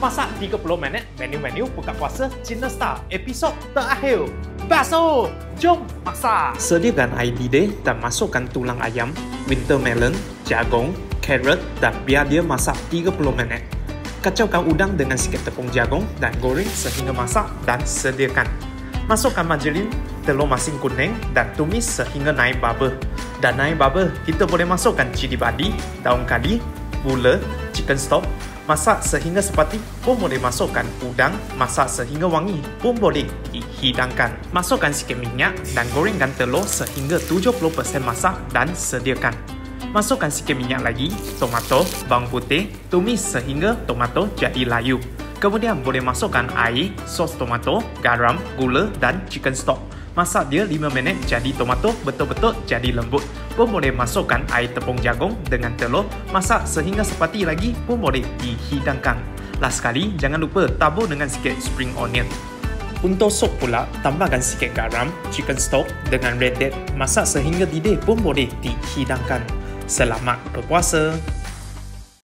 Masak 30 minit, menu-menu buka puasa Cina Star episod terakhir. Baso, jom masak. Sediakan air didih dan masukkan tulang ayam, winter melon, jagung, carrot dan biar dia masak 30 minit. Kacaukan udang dengan sikit tepung jagung dan goreng sehingga masak dan sediakan. Masukkan margarin, telur masin kuning dan tumis sehingga naik bubble. Dan naik bubble, kita boleh masukkan cili padi, daun kari, gula, chicken stock. Masak sehingga sepati pun boleh masukkan udang. Masak sehingga wangi pun boleh dihidangkan. Masukkan sikit minyak dan gorengkan telur sehingga 70% masak dan sediakan. Masukkan sikit minyak lagi, tomato, bawang putih, tumis sehingga tomato jadi layu. Kemudian boleh masukkan air, sos tomato, garam, gula dan chicken stock. Masak dia 5 minit jadi tomato betul-betul jadi lembut. Pun boleh masukkan air tepung jagung dengan telur. Masak sehingga sepati lagi pun boleh dihidangkan. Last sekali, jangan lupa tabur dengan sikit spring onion. Untuk sup pula, tambahkan sikit garam, chicken stock dengan red date. Masak sehingga didih pun boleh dihidangkan. Selamat berpuasa!